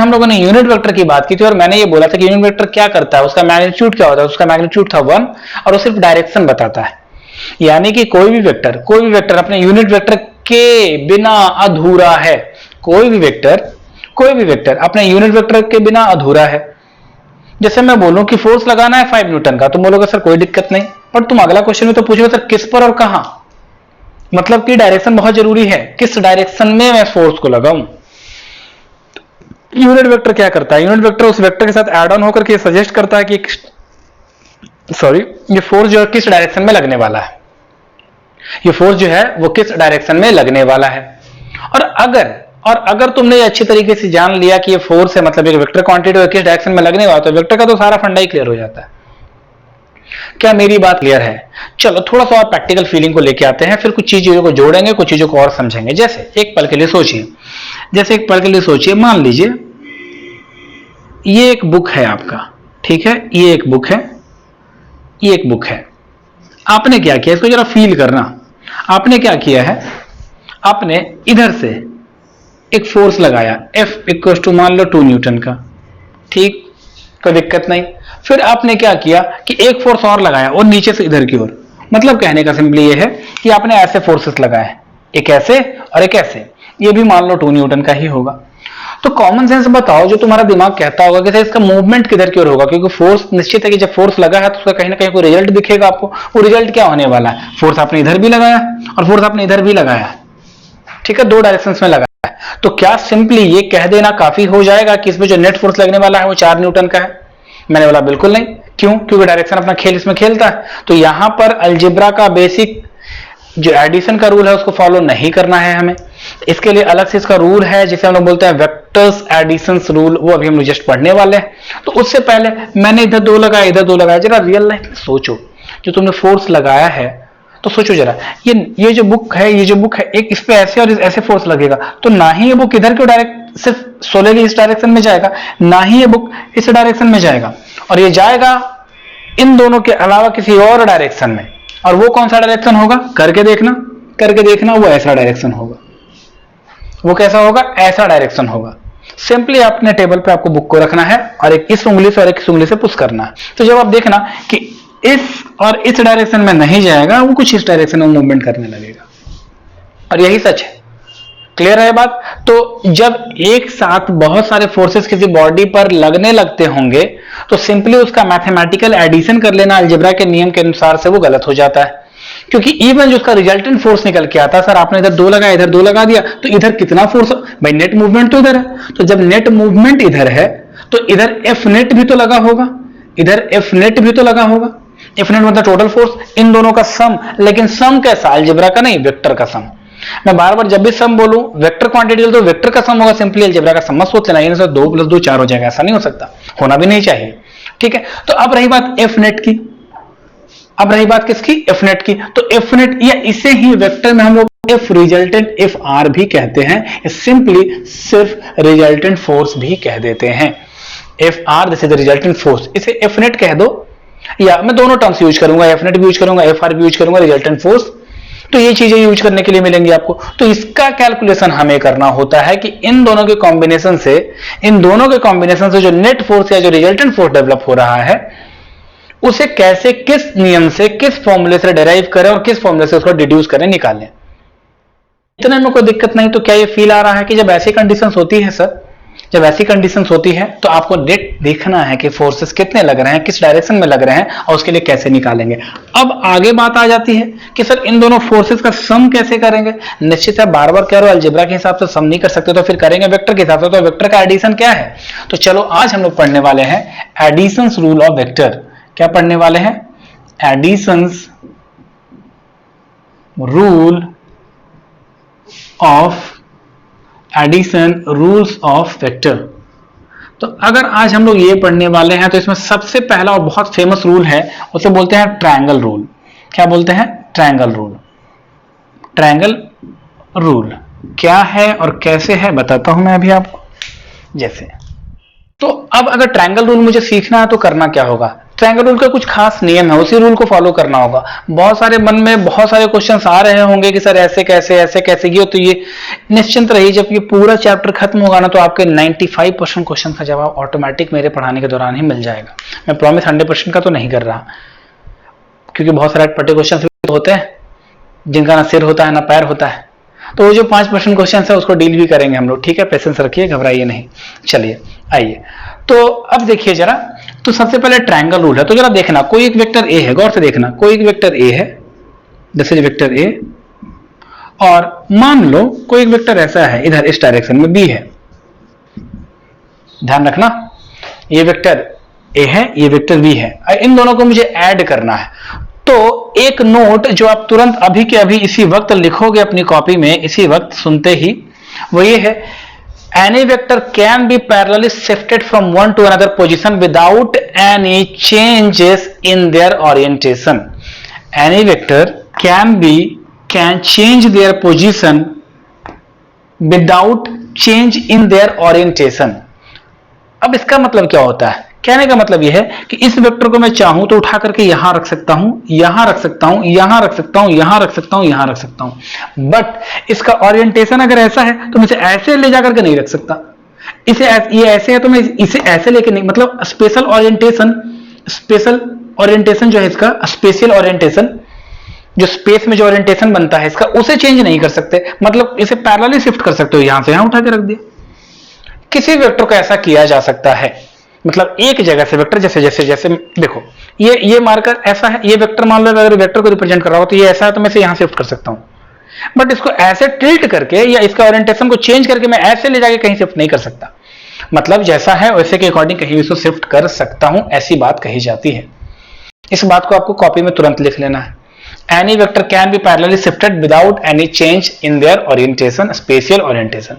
हम लोगों ने यूनिट वेक्टर की बात की थी और मैंने ये बोला था कि यूनिट वेक्टर क्या करता है, उसका मैग्नीट्यूड क्या होता है, उसका मैग्नीट्यूड था 1 और वो सिर्फ डायरेक्शन बताता है। यानी कि कोई भी वेक्टर अपने यूनिट वेक्टर के बिना अधूरा है। कोई भी वेक्टर अपने यूनिट वेक्टर के बिना अधूरा है। जैसे मैं बोलूं कि फोर्स लगाना है 5 न्यूटन का, तुम बोलोगे सर कोई दिक्कत नहीं, पर तुम अगला क्वेश्चन में तो पूछोगे सर किस पर और कहां, मतलब कि डायरेक्शन बहुत जरूरी है, किस डायरेक्शन में मैं फोर्स को लगाऊं। यूनिट वेक्टर क्या करता है, यूनिट वेक्टर उस वेक्टर के साथ ऐड ऑन होकर के सजेस्ट करता है कि ये फोर्स जो है किस डायरेक्शन में लगने वाला है, ये फोर्स जो है वो किस डायरेक्शन में लगने वाला है। और अगर तुमने अच्छी तरीके से जान लिया कि ये फोर्स है, मतलब एक वेक्टर क्वांटिटी किस डायरेक्शन में लगने वाला, तो वेक्टर का तो सारा फंडा ही क्लियर हो जाता है। क्या मेरी बात क्लियर है? चलो थोड़ा सा और प्रैक्टिकल फीलिंग को लेके आते हैं, फिर कुछ चीजों को जोड़ेंगे, कुछ चीजों को और समझेंगे। जैसे एक पल के लिए सोचिए, मान लीजिए ये एक बुक है आपका, ठीक है, ये एक बुक है। आपने क्या किया, इसको जरा फील करना। आपने क्या किया है, आपने इधर से एक फोर्स लगाया F इक्वल टू मान लो 2 न्यूटन का, ठीक, कोई दिक्कत नहीं। फिर आपने क्या किया कि एक फोर्स और लगाया और नीचे से इधर की ओर, मतलब कहने का सिंपली ये है कि आपने ऐसे फोर्सेस लगाए, एक ऐसे और एक ऐसे, ये भी मान लो 2 न्यूटन का ही होगा। तो कॉमन सेंस बताओ, जो तुम्हारा दिमाग कहता होगा कि इसका मूवमेंट किधर की ओर होगा, क्योंकि फोर्स निश्चित है कि जब फोर्स लगा है तो उसका कहीं ना कहीं कोई रिजल्ट दिखेगा आपको। वो रिजल्ट क्या होने वाला है, फोर्स आपने इधर भी लगाया और फोर्स आपने इधर भी लगाया, ठीक है, 2 डायरेक्शंस में लगाया है। तो क्या सिंपली ये कह देना काफी हो जाएगा कि इसमें जो नेट फोर्स लगने वाला है वो 4 न्यूटन का है? मैंने बोला बिल्कुल नहीं। क्यों? क्योंकि डायरेक्शन अपना खेल इसमें खेलता है। तो यहां पर अलजेब्रा का बेसिक जो एडिशन का रूल है उसको फॉलो नहीं करना है हमें। इसके लिए अलग से इसका रूल है जिसे हम लोग बोलते हैं वेक्टर्स एडिशन रूल, वो अभी हम लोग जस्ट पढ़ने वाले हैं। तो उससे पहले मैंने इधर 2 लगाया, इधर 2 लगाया। जरा रियल लाइफ में सोचो, जो तुमने फोर्स लगाया है तो सोचो जरा, ये जो बुक है एक इस पे ऐसे और ऐसे फोर्स लगेगा, तो ना ही ये बुक इधर के डायरेक्ट सिर्फ सोलेली इस डायरेक्शन में जाएगा, ना ही ये बुक इस डायरेक्शन में जाएगा, और ये जाएगा इन दोनों के अलावा किसी और डायरेक्शन में। और वो कौन सा डायरेक्शन होगा, करके देखना, वो ऐसा डायरेक्शन होगा। वो कैसा होगा? ऐसा डायरेक्शन होगा। सिंपली अपने टेबल पे आपको बुक को रखना है और एक इस उंगली से और एक इस उंगली से पुश करना है। तो जब आप देखना कि इस और इस डायरेक्शन में नहीं जाएगा, वो कुछ इस डायरेक्शन में मूवमेंट करने लगेगा, और यही सच है। क्लियर है बात? तो जब एक साथ बहुत सारे फोर्सेस किसी बॉडी पर लगने लगते होंगे तो सिंपली उसका मैथमेटिकल एडिशन कर लेना अलजेब्रा के नियम के अनुसार से वो गलत हो जाता है। क्योंकि इवन जो उसका रिजल्टेंट फोर्स निकल के आता है, सर आपने इधर 2 लगाया, इधर 2 लगा दिया, तो इधर कितना फोर्स, भाई नेट मूवमेंट तो इधर है। तो जब नेट मूवमेंट इधर है तो इधर एफ नेट भी तो लगा होगा, इधर एफ नेट भी तो लगा होगा। एफ नेट मतलब टोटल फोर्स, इन दोनों का सम। लेकिन सम कैसा? अलजेब्रा का नहीं, वेक्टर का सम। मैं बार बार जब भी सम बोलूं वेक्टर क्वांटिटी तो वेक्टर का सम होगा, सिंपली अलजेब्रा का सम मत सोच लेना। ये 2 + 2 4 हो जाएगा, ऐसा नहीं हो सकता, होना भी नहीं चाहिए, ठीक है। तो अब रही बात एफ नेट की, अब रही बात किसकी? एफ नेट की। तो एफ नेट या इसे ही वेक्टर में हम लोग एफ रिजल्टेंट एफ आर भी कहते हैं, सिंपली सिर्फ रिजल्टेंट फोर्स भी कह देते हैं। F R this is the resultant force, इसे एफ नेट कह दो, या मैं दोनों टर्म्स यूज करूंगा, एफ नेट भी यूज करूंगा, एफ आर भी यूज करूंगा, रिजल्टेंट फोर्स। तो ये चीजें यूज करने के लिए मिलेंगी आपको। तो इसका कैलकुलेशन हमें करना होता है कि इन दोनों के कॉम्बिनेशन से जो नेट फोर्स या जो रिजल्टेंट फोर्स डेवलप हो रहा है उसे कैसे, किस नियम से, किस फॉर्मूले से डिराइव करें और किस फॉर्मूले से उसको डिड्यूस करें, निकालें। इतने में कोई दिक्कत नहीं। तो क्या ये फील आ रहा है कि जब ऐसी कंडीशंस होती है सर, जब ऐसी कंडीशंस होती है तो आपको नेट देखना है कि फोर्सेस कितने लग रहे हैं, किस डायरेक्शन में लग रहे हैं, और उसके लिए कैसे निकालेंगे। अब आगे बात आ जाती है कि सर इन दोनों फोर्सेस का सम कैसे करेंगे। निश्चित है, बार बार कह रहे हो अलजेब्रा के हिसाब से सम नहीं कर सकते, तो फिर करेंगे वेक्टर के हिसाब से। तो वेक्टर का एडिशन क्या है? तो चलो आज हम लोग पढ़ने वाले हैं एडिशंस रूल ऑफ वेक्टर। क्या पढ़ने वाले हैं? Additions rule of addition rules of vector. तो अगर आज हम लोग ये पढ़ने वाले हैं तो इसमें सबसे पहला और बहुत फेमस रूल है, उसे बोलते हैं ट्रायंगल रूल। क्या बोलते हैं? Triangle rule. ट्रायंगल रूल क्या है और कैसे है बताता हूं मैं अभी आपको। जैसे तो अब अगर ट्रायंगल रूल मुझे सीखना है तो करना क्या होगा? ट्रायंगल रूल का कुछ खास नियम है, उसी रूल को फॉलो करना होगा। बहुत सारे मन में बहुत सारे क्वेश्चंस आ रहे होंगे कि सर ऐसे कैसे ये, तो ये निश्चिंत रहिए, जब ये पूरा चैप्टर खत्म होगा ना तो आपके 95% क्वेश्चन का जवाब ऑटोमेटिक मेरे पढ़ाने के दौरान ही मिल जाएगा। मैं प्रॉमिस 100% का तो नहीं कर रहा, क्योंकि बहुत सारे अटपटे क्वेश्चन होते हैं जिनका ना सिर होता है ना पैर होता है, तो वो जो 5% क्वेश्चन है उसको डील भी करेंगे हम लोग, ठीक है। पेशेंस रखिए, घबराइए नहीं। चलिए आइए, तो अब देखिए जरा, तो सबसे पहले ट्रायंगल रूल है, तो जरा देखना, कोई एक वेक्टर ए है, गौर से देखना, कोई एक वेक्टर ए है, दिस इज वेक्टर ए, और मान लो कोई एक वेक्टर ऐसा है इधर इस डायरेक्शन में बी है। ध्यान रखना, ये वेक्टर ए है, ये वेक्टर बी है, इन दोनों को मुझे ऐड करना है। तो एक नोट जो आप तुरंत अभी के अभी इसी वक्त लिखोगे अपनी कॉपी में, इसी वक्त सुनते ही, वो ये है, any vector can be parallelly shifted from one to another position without any changes in their orientation. Any vector can change their position without change in their orientation. अब इसका मतलब क्या होता है? कहने का मतलब यह है कि इस वेक्टर को मैं चाहूं तो उठा करके यहां रख सकता हूं, यहां रख सकता हूं, यहां रख सकता हूं, यहां रख सकता हूं, यहां रख सकता हूं, बट इसका ओरिएंटेशन अगर ऐसा है तो मैं इसे ऐसे ले जाकर के नहीं रख सकता। ये ऐसे है तो मैं इसे ऐसे लेके नहीं, मतलब स्पेशल ओरिएंटेशन जो है इसका, स्पेशल ओरिएंटेशन जो स्पेस में जो ओरिएंटेशन बनता है इसका, उसे चेंज नहीं कर सकते। मतलब इसे पैरेलली शिफ्ट कर सकते हो, यहां से यहां उठा के रख दिया। किसी वेक्टर को ऐसा किया जा सकता है, मतलब एक जगह से वेक्टर जैसे देखो, ये मार्कर ऐसा है, ये वेक्टर मान लो अगर वेक्टर को रिप्रेजेंट कर रहा हो तो ये ऐसा है, तो मैं इसे यहां शिफ्ट कर सकता हूं, बट इसको ऐसे टिल्ट करके या इसका ओरिएंटेशन को चेंज करके मैं ऐसे ले जाके कहीं शिफ्ट नहीं कर सकता। मतलब जैसा है वैसे के अकॉर्डिंग कहीं भी इसको शिफ्ट कर सकता हूं, ऐसी बात कही जाती है। इस बात को आपको कॉपी में तुरंत लिख लेना है। Any vector can be parallelly shifted without any change in their orientation, spatial orientation.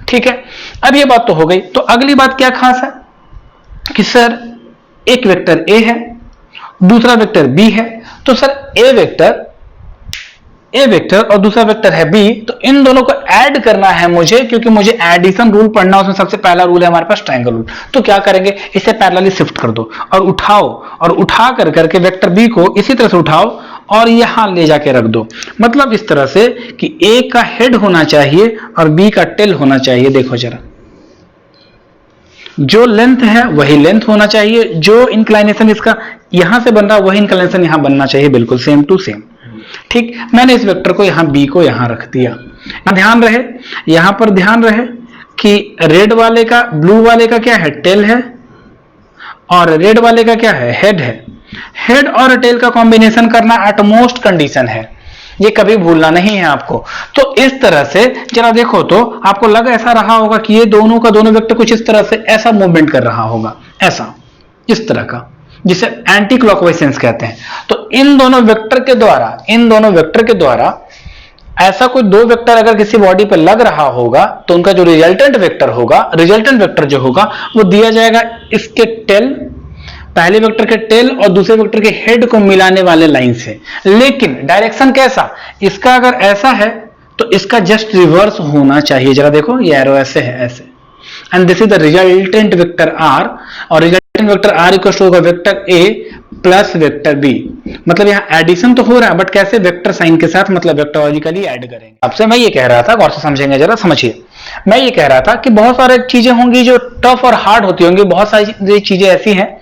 ठीक है, अब ये बात तो हो गई। तो अगली बात क्या खास है कि सर एक वेक्टर ए है, दूसरा वेक्टर बी है, तो सर ए वेक्टर और दूसरा वेक्टर है बी, तो इन दोनों को ऐड करना है मुझे, क्योंकि मुझे एडिशन रूल पढ़ना है। उसमें सबसे पहला रूल है हमारे पास ट्रायंगल रूल। तो क्या करेंगे, इसे पैरेलली शिफ्ट कर दो और उठाओ, और उठा कर करके वेक्टर बी को इसी तरह से उठाओ और यहां ले जाके रख दो। मतलब इस तरह से कि ए का हेड होना चाहिए और बी का टेल होना चाहिए। देखो जरा, जो लेंथ है वही लेंथ होना चाहिए, जो इंक्लाइनेशन इसका यहां से बन रहा है वही इंक्लाइनेशन यहां बनना चाहिए, बिल्कुल सेम टू सेम। ठीक, मैंने इस वेक्टर को यहां बी को यहां रख दिया। ध्यान रहे, यहां पर ध्यान रहे कि रेड वाले का, ब्लू वाले का क्या है, टेल है, और रेड वाले का क्या है, हेड है। हेड और टेल का कॉम्बिनेशन करना एटमोस्ट कंडीशन है, ये कभी भूलना नहीं है आपको। तो इस तरह से जरा देखो, तो आपको लग ऐसा रहा होगा कि ये दोनों का दोनों वेक्टर कुछ इस तरह से ऐसा मूवमेंट कर रहा होगा, ऐसा इस तरह का, जिसे एंटी क्लॉकवाइज सेंस कहते हैं। तो इन दोनों वेक्टर के द्वारा ऐसा कोई दो वेक्टर अगर किसी बॉडी पर लग रहा होगा तो उनका जो रिजल्टेंट वेक्टर जो होगा वो दिया जाएगा इसके टेल, पहले वेक्टर के टेल और दूसरे वेक्टर के हेड को मिलाने वाले लाइन से। लेकिन डायरेक्शन कैसा, इसका अगर ऐसा है तो इसका जस्ट रिवर्स होना चाहिए। जरा देखो, ये एरो ऐसे है, ऐसे, and this is the resultant vector R, और resultant vector R equal to होगा vector A plus vector B. मतलब यहाँ एडिशन तो हो रहा है, बट कैसे, वेक्टर साइन के साथ, मतलब वेक्टोलॉजिकली ऐड करेंगे। आपसे मैं ये कह रहा था, गौर से समझेंगे, जरा समझिए। मैं ये कह रहा था कि बहुत सारी चीजें होंगी जो टफ और हार्ड होती होंगी, बहुत सारी चीजें ऐसी हैं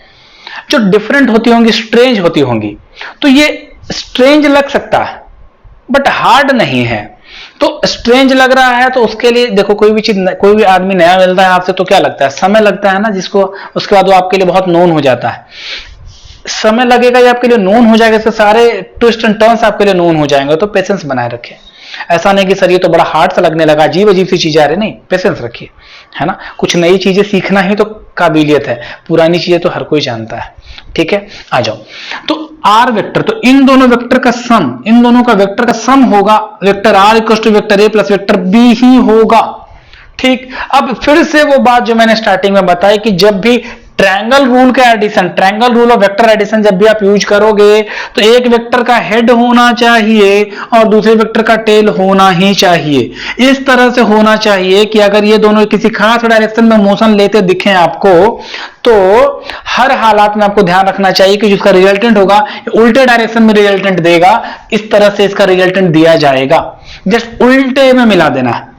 जो डिफरेंट होती होंगी, स्ट्रेंज होती होंगी। तो ये स्ट्रेंज लग सकता है बट हार्ड नहीं है। तो स्ट्रेंज लग रहा है तो उसके लिए देखो, कोई भी चीज, कोई भी आदमी नया मिलता है आपसे तो क्या लगता है, समय लगता है ना, जिसको उसके बाद वो आपके लिए बहुत नोन हो जाता है। समय लगेगा, ये आपके लिए नोन हो जाएगा, इसके सारे ट्विस्ट एंड टर्न्स आपके लिए नोन हो जाएंगे। तो पेशेंस बनाए रखें। ऐसा नहीं कि सर ये तो बड़ा हार्ड सा लगने लगा, अजीब अजीब सी चीजें आ रही, नहीं, पेशेंस रखिए, है ना। कुछ नई चीजें सीखना ही तो काबिलियत है, पुरानी चीजें तो हर कोई जानता है। ठीक है, आ जाओ। तो आर वेक्टर, तो इन दोनों वेक्टर का सम, इन दोनों का वेक्टर का सम होगा vector R equal to vector A plus vector B ही होगा। ठीक, अब फिर से वो बात जो मैंने स्टार्टिंग में बताई कि जब भी ट्रायंगल रूल का addition, triangle rule of vector addition जब भी आप यूज करोगे तो एक वेक्टर का हेड होना चाहिए और दूसरे वेक्टर का टेल होना ही चाहिए। इस तरह से होना चाहिए कि अगर ये दोनों किसी खास डायरेक्शन में मोशन लेते दिखें आपको, तो हर हालात में आपको ध्यान रखना चाहिए कि जिसका रिजल्टेंट होगा उल्टे डायरेक्शन में रिजल्टेंट देगा, इस तरह से इसका रिजल्टेंट दिया जाएगा, जस्ट उल्टे में मिला देना है।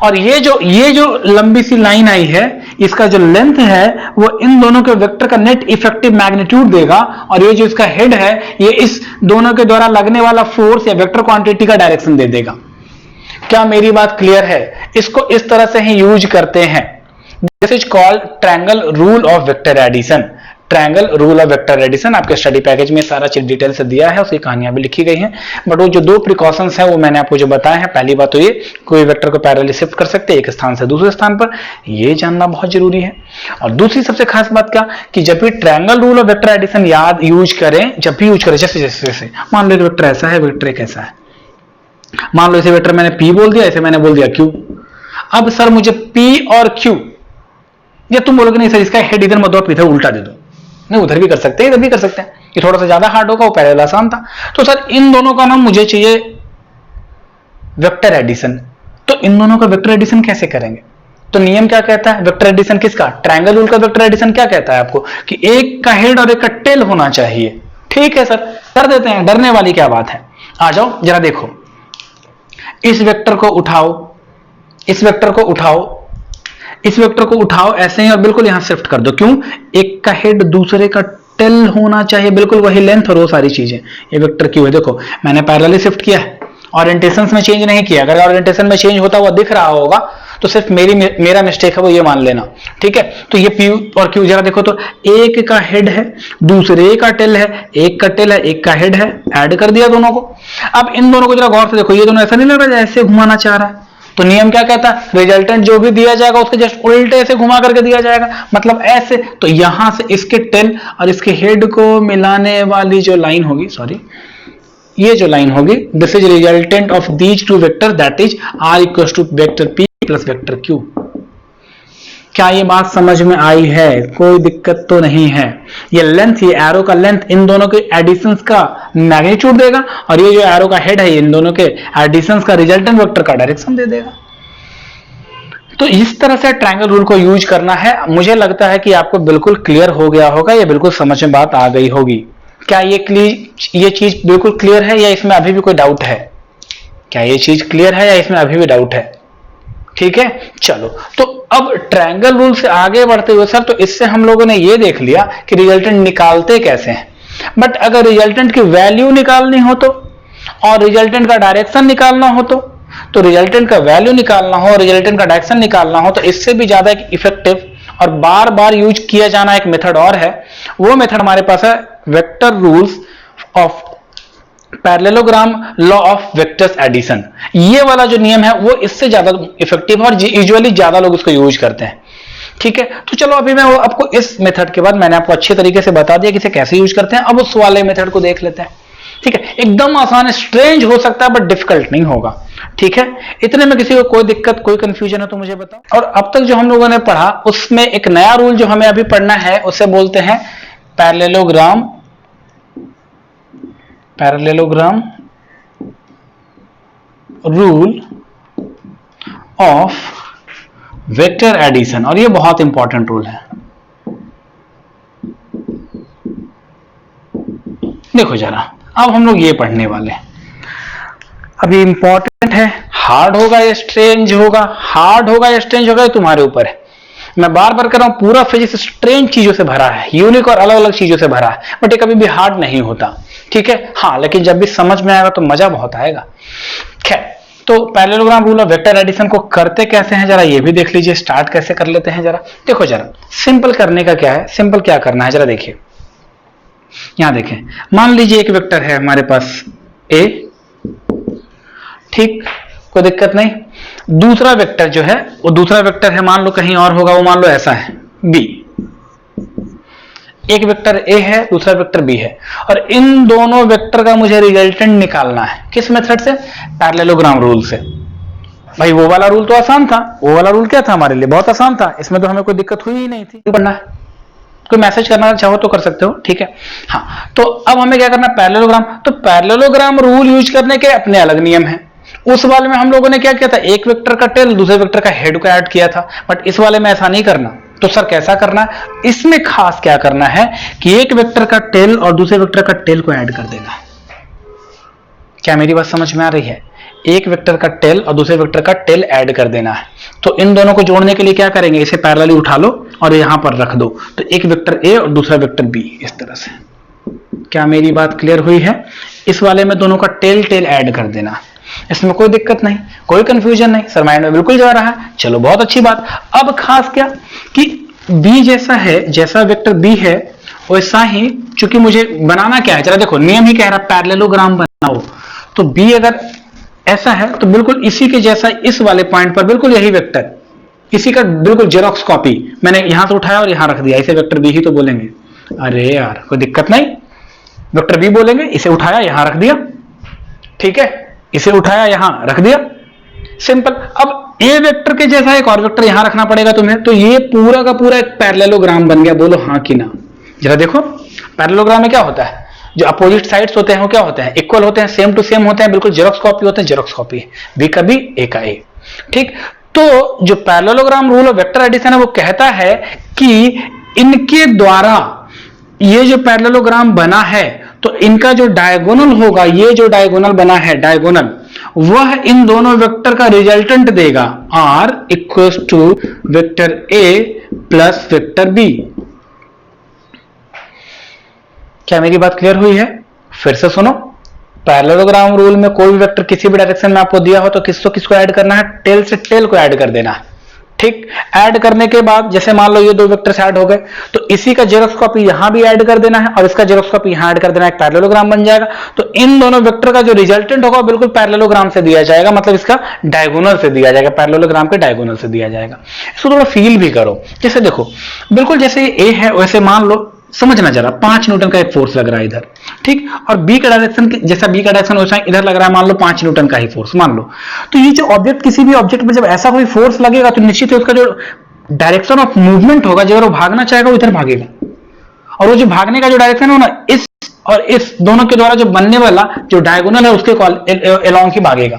और ये जो लंबी सी लाइन आई है, इसका जो लेंथ है वो इन दोनों के वेक्टर का नेट इफेक्टिव मैग्नीट्यूड देगा, और ये जो इसका हेड है ये इस दोनों के द्वारा लगने वाला फोर्स या वेक्टर क्वांटिटी का डायरेक्शन दे देगा। क्या मेरी बात क्लियर है? इसको इस तरह से ही यूज करते हैं। This is called triangle rule of vector addition. Triangle rule of vector addition आपके स्टडी पैकेज में सारा चीज डिटेल से दिया है, उसकी कहानियां भी लिखी गई हैं, बट वो जो दो प्रिकॉशंस हैं वो मैंने आपको जो बताए हैं, पहली बात तो ये कोई वेक्टर को पैरेलली शिफ्ट कर सकते हैं एक स्थान से दूसरे स्थान पर, ये जानना बहुत जरूरी है। और दूसरी सबसे खास बात क्या कि जब भी triangle rule of vector addition use करें, जब भी यूज करें, जैसे मान लो वेक्टर ऐसा है, वेक्टर एक ऐसा है, मान लो इसे वेक्टर मैंने P बोल दिया, इसे मैंने बोल दिया Q। अब सर मुझे P और Q, या तुम बोलोगे नहीं सर इसका हेड इधर मत दो, इधर उल्टा दे दो, नहीं उधर भी कर सकते हैं इधर भी कर सकते हैं, ये थोड़ा सा ज्यादा हार्ड होगा, वो पैरेलल आसान था। तो सर इन दोनों का नाम मुझे चाहिए वेक्टर एडिशन, तो इन दोनों का वेक्टर एडिशन कैसे करेंगे? तो नियम क्या कहता है वेक्टर एडिशन किसका? ट्रायंगल रूल का वेक्टर एडिशन क्या कहता है आपको कि एक का हेड और एक का टेल होना चाहिए। ठीक है सर, कर देते हैं, डरने वाली क्या बात है। आ जाओ जरा देखो, इस वेक्टर को उठाओ, इस वेक्टर को उठाओ, इस वेक्टर को उठाओ ऐसे ही और बिल्कुल यहां शिफ्ट कर दो। क्यों? एक का हेड दूसरे का टेल होना चाहिए, बिल्कुल वही लेंथ और वो सारी चीजें। ये वेक्टर क्यों है? देखो मैंने पैरेलली शिफ्ट किया है, ओरिएंटेशन में चेंज नहीं किया। अगर ओरिएंटेशन में चेंज होता हुआ दिख रहा होगा तो सिर्फ मेरा मिस्टेक है, वो ये मान लेना। ठीक है, तो ये P और Q जरा देखो तो एक का हेड है दूसरे का टेल है, एक का टेल है एक का हेड है, ऐड कर दिया दोनों को। अब इन दोनों को जरा गौर से देखो, ये दोनों ऐसा नहीं लग रहा है ऐसे घुमाना चाह रहा है। तो नियम क्या कहता है? रिजल्टेंट जो भी दिया जाएगा उसके जस्ट उल्टे से घुमा करके दिया जाएगा, मतलब ऐसे। तो यहां से इसके टेल और इसके हेड को मिलाने वाली जो लाइन होगी, सॉरी ये जो लाइन होगी, this is resultant of these two vector, that is R equal to vector P plus vector Q। क्या ये बात समझ में आई है? कोई दिक्कत तो नहीं है। ये लेंथ, ये एरो का लेंथ इन दोनों के एडिशंस का मैग्नीट्यूड देगा, और ये जो एरो का हेड है इन दोनों के एडिशंस का रिजल्टेंट वेक्टर का डायरेक्शन दे देगा। तो इस तरह से ट्रायंगल रूल को यूज करना है। मुझे लगता है कि आपको बिल्कुल क्लियर हो गया होगा, ये बिल्कुल समझ में बात आ गई होगी। क्या ये चीज बिल्कुल क्लियर है या इसमें अभी भी कोई डाउट है? क्या ये चीज क्लियर है या इसमें अभी भी डाउट है? ठीक है, चलो तो अब ट्रायंगल रूल से आगे बढ़ते हुए सर, तो इससे हम लोगों ने ये देख लिया कि रिजल्टेंट निकालते कैसे हैं। बट अगर रिजल्टेंट की वैल्यू निकालनी हो तो, और रिजल्टेंट का डायरेक्शन निकालना हो तो रिजल्टेंट का वैल्यू निकालना हो और रिजल्टेंट का डायरेक्शन निकालना हो, तो इससे भी ज्यादा एक इफेक्टिव और बार बार यूज किया जाना एक मेथड और है। वो मेथड हमारे पास है vector rules of parallelogram, law of vectors addition. ये वाला जो नियम है वो इससे ज्यादा इफेक्टिव है और यूजुअली ज्यादा लोग इसको यूज करते हैं। ठीक है, तो चलो अभी मैं आपको इस मेथड के बाद मैंने आपको अच्छे तरीके से बता दिया कि इसे कैसे यूज करते हैं। अब उस वाले मेथड को देख लेते हैं। ठीक है, एकदम आसान है, स्ट्रेंज हो सकता है बट डिफिकल्ट नहीं होगा। ठीक है, इतने में किसी को कोई दिक्कत कोई कंफ्यूजन है तो मुझे बताओ। और अब तक जो हम लोगों ने पढ़ा उसमें एक नया रूल जो हमें अभी पढ़ना है उसे बोलते हैं parallelogram rule of vector addition, और ये बहुत इंपॉर्टेंट रूल है। देखो जरा, अब हम लोग ये पढ़ने वाले हैं। अब ये इंपॉर्टेंट है, हार्ड होगा या स्ट्रेंज होगा, हार्ड होगा या स्ट्रेंज होगा ये तुम्हारे ऊपर है। मैं बार बार कर रहा हूं, पूरा फिजिक्स स्ट्रेंज चीजों से भरा है, यूनिक और अलग अलग चीजों से भरा है, बट ये कभी भी हार्ड नहीं होता। ठीक है, हाँ, लेकिन जब भी समझ में आएगा तो मजा बहुत आएगा। खैर, तो parallelogram rule of vector addition को करते कैसे हैं जरा ये भी देख लीजिए। स्टार्ट कैसे कर लेते हैं जरा देखो। जरा सिंपल करने का क्या है, सिंपल क्या करना है जरा देखिए। यहां देखें, मान लीजिए एक वेक्टर है हमारे पास A, ठीक, कोई दिक्कत नहीं। दूसरा वेक्टर जो है वो दूसरा वेक्टर है, मान लो कहीं और होगा, वो मान लो ऐसा है B। एक वेक्टर A है, दूसरा वेक्टर B है, और इन दोनों वेक्टर का मुझे रिजल्टेंट निकालना है। किस मेथड से? पैरेललोग्राम रूल से। भाई वो वाला रूल तो आसान था, वो वाला रूल क्या था हमारे लिए? बहुत आसान था, इसमें तो हमें कोई दिक्कत हुई ही नहीं थी। पढ़ना है कोई मैसेज करना चाहो तो कर सकते हो, ठीक है। हाँ, तो अब हमें क्या करना है, पैरेललोग्राम। तो पैरेललोग्राम रूल यूज करने के अपने अलग नियम है। उस वाले में हम लोगों ने क्या किया था, एक वेक्टर का टेल दूसरे वेक्टर का हेड को ऐड किया था, बट इस वाले में ऐसा नहीं करना। तो सर कैसा करना है, इसमें खास क्या करना है कि एक वेक्टर का टेल और दूसरे वेक्टर का टेल को ऐड कर देना। क्या मेरी बात समझ में आ रही है? एक वेक्टर का टेल और दूसरे वेक्टर का टेल ऐड कर देना है। तो इन दोनों को जोड़ने के लिए क्या करेंगे, इसे पैरेलली उठा लो और यहां पर रख दो, तो एक वेक्टर ए और दूसरा वेक्टर बी, इस तरह से। क्या मेरी बात क्लियर हुई है? इस वाले में दोनों का टेल टेल ऐड कर देना, इसमें कोई दिक्कत नहीं, कोई कंफ्यूजन नहीं, सर माइंड में बिल्कुल जा रहा है। चलो बहुत अच्छी बात। अब खास क्या कि बी जैसा है, जैसा वेक्टर बी है वैसा ही, चूंकि मुझे बनाना क्या है, जरा देखो नियम ही कह रहा है पैरेललोग्राम बनाओ। तो बी अगर ऐसा है तो बिल्कुल इसी के जैसा इस वाले पॉइंट पर बिल्कुल यही वेक्टर, इसी का बिल्कुल जेरॉक्स कॉपी मैंने यहां से उठाया और यहां रख दिया, इसे वेक्टर बी ही तो बोलेंगे। अरे यार कोई दिक्कत नहीं, वेक्टर बी बोलेंगे, इसे उठाया यहां रख दिया, ठीक है, इसे उठाया यहां रख दिया, सिंपल। अब ए वेक्टर के जैसा एक और वेक्टर यहां रखना पड़ेगा तुम्हें, तो ये पूरा का पूरा एक पैरेललोग्राम बन गया। बोलो हाँ कि ना? जरा देखो पैरेललोग्राम में क्या होता है, जो अपोजिट साइड्स होते हैं वो क्या होते हैं, इक्वल होते हैं, सेम टू सेम होते हैं, बिल्कुल जेरॉक्स कॉपी होते हैं, जेरॉक्स कॉपी, बी का बी ए का ए, ठीक। तो जो parallelogram rule of vector addition है वो कहता है कि इनके द्वारा ये जो पैरेललोग्राम बना है तो इनका जो डायगोनल होगा, ये जो डायगोनल बना है डायगोनल, वह इन दोनों वेक्टर का रिजल्टेंट देगा, R equals to vector A plus vector B. क्या मेरी बात क्लियर हुई है? फिर से सुनो, पैरेललोग्राम रूल में कोई भी वेक्टर किसी भी डायरेक्शन में आपको दिया हो तो किसको ऐड करना है, टेल से टेल को ऐड कर देना है, ठीक। ऐड करने के बाद जैसे मान लो ये दो वेक्टर्स ऐड हो गए, तो इसी का जेरॉक्स कॉपी यहां भी ऐड कर देना है और इसका जेरॉक्स कॉपी यहां ऐड कर देना है, एक पैरेललोग्राम बन जाएगा। तो इन दोनों वेक्टर का जो रिजल्टेंट होगा बिल्कुल पैरेललोग्राम से दिया जाएगा, मतलब इसका डायगोनल से दिया जाएगा, पैरेललोग्राम के डायगोनल से दिया जाएगा। इसको थोड़ा फील भी करो, जैसे देखो बिल्कुल जैसे ए है वैसे मान लो, समझना जरा, 5 न्यूटन का एक फोर्स लग रहा है इधर, ठीक, और बी का डायरेक्शन जैसा बी का डायरेक्शन वैसा इधर लग रहा है, मान लो 5 न्यूटन का ही फोर्स मान लो। तो ये जो ऑब्जेक्ट, किसी भी ऑब्जेक्ट में जब ऐसा कोई फोर्स लगेगा तो निश्चित है उसका जो डायरेक्शन ऑफ मूवमेंट होगा, जो वो भागना चाहेगा वो इधर भागेगा, और वो जो भागने का जो डायरेक्शन हो ना, इस और इस दोनों के द्वारा जो बनने वाला जो डायगोनल है उसके अलोंग ही भागेगा।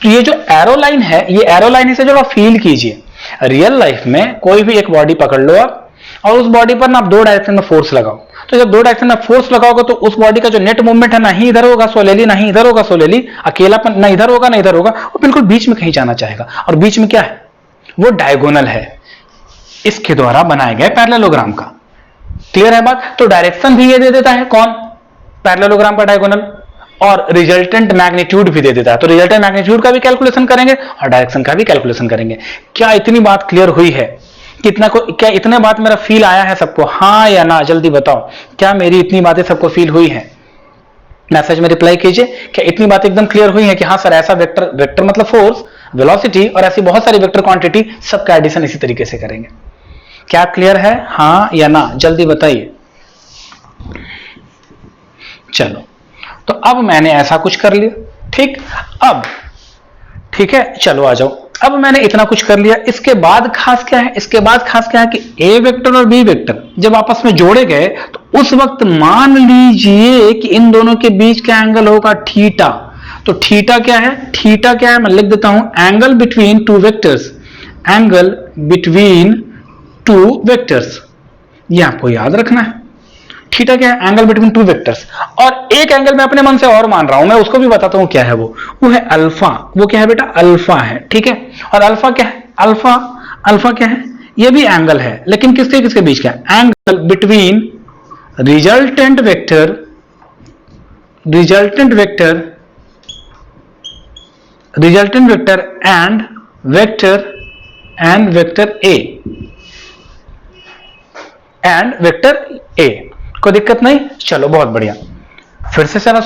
तो ये जो एरो लाइन है, ये एरो लाइन से जो फील कीजिए, रियल लाइफ में कोई भी एक बॉडी पकड़ लो आप और उस बॉडी पर ना आप दो डायरेक्शन में फोर्स लगाओ, तो जब दो डायरेक्शन में फोर्स लगाओगे तो उस बॉडी का जो नेट मूवमेंट है ना ही इधर होगा सोलेली, ना ही इधर होगा सोलेली, अकेलापन ना इधर होगा ना इधर होगा, वो बिल्कुल बीच में कहीं जाना चाहेगा, और बीच में क्या है, वो डायगोनल है, इसके द्वारा बनाए गए पैरेललोग्राम का। क्लियर है बात? तो डायरेक्शन भी ये दे देता है कौन, पैरेललोग्राम का डायगोनल, और रिजल्टेंट मैग्नीट्यूड भी दे देता है। तो रिजल्टेंट मैग्नीट्यूड का भी कैलकुलेशन करेंगे और डायरेक्शन का भी कैलकुलेशन करेंगे। क्या इतनी बात क्लियर हुई है? क्या इतने बात मेरा फील आया है सबको, हाँ या ना? जल्दी बताओ, क्या मेरी इतनी बातें सबको फील हुई है? मैसेज में रिप्लाई कीजिए, क्या इतनी बात एकदम क्लियर हुई है कि हाँ सर ऐसा वेक्टर मतलब फोर्स, वेलोसिटी और ऐसी बहुत सारी वेक्टर क्वांटिटी, सबका एडिशन इसी तरीके से करेंगे। क्या क्लियर है, हाँ या ना? जल्दी बताइए। चलो, तो अब मैंने ऐसा कुछ कर लिया, ठीक। अब ठीक है, चलो आ जाओ, अब मैंने इतना कुछ कर लिया। इसके बाद खास क्या है, इसके बाद खास क्या है कि ए वेक्टर और बी वेक्टर जब आपस में जोड़े गए तो उस वक्त मान लीजिए कि इन दोनों के बीच का एंगल होगा थीटा। तो थीटा क्या है, थीटा क्या है मैं लिख देता हूं, angle between two vectors, angle between two vectors, ये आपको याद रखना है। थीटा क्या है, एंगल बिटवीन टू वेक्टर्स। और एक एंगल मैं अपने मन से और मान रहा हूं, मैं उसको भी बताता हूं क्या है वो है अल्फा। वो क्या है बेटा, अल्फा है, ठीक है। और अल्फा क्या है, अल्फा क्या है, ये भी एंगल है, लेकिन किसके किसके बीच का, angle between resultant vector and vector A. कोई दिक्कत नहीं, चलो बहुत बढ़िया। फिर से जरा